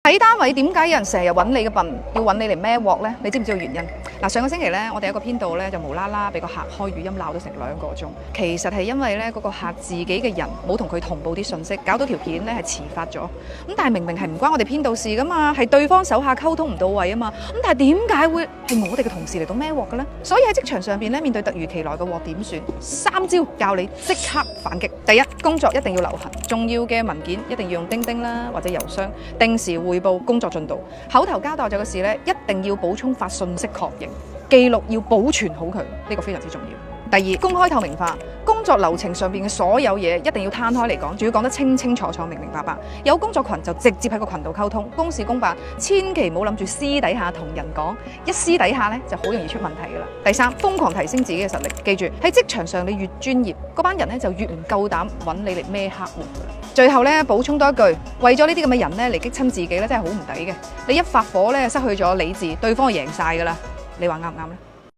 喺單位點解有人成日揾你嘅笨，要揾你嚟孭鑊呢？你知唔知道原因？上個星期呢，我哋有個編導呢，就無啦啦俾個客開語音鬧咗成2個鐘。其實係因為呢嗰個客自己嘅人冇同佢同步啲信息，搞到條片呢係遲發咗。咁但係明明係唔關我哋編導事噶嘛，係對方手下溝通唔到位啊嘛。咁但係點解會係我哋嘅同事嚟到孭鑊嘅呢？所以喺職場上邊呢，面對突如其來嘅鑊點算？3招教你即刻反擊。第一，工作一定要留痕，重要嘅文件一定要用釘釘啦或者郵箱，定時匯報工作進度。口頭交代咗嘅事呢，一定要補充發信息確認，記錄要保存好佢，呢個非常之重要。第二，公開透明化，工作流程上邊嘅所有嘢一定要攤開嚟講，仲要講得清清楚楚、明明白白。有工作群就直接喺個群度溝通，公事公辦，千祈唔好諗住私底下同人講，一私底下呢就好容易出問題噶啦。第三，瘋狂提升自己嘅實力，記住喺職場上你越專業，嗰班人呢就越唔夠膽揾你嚟孭客戶噶啦。最後呢，補充多一句，為咗呢啲咁嘅人呢嚟激親自己呢，真係好唔抵嘅。你一發火呢，失去咗理智，對方就贏晒噶啦。你話啱唔啱呢？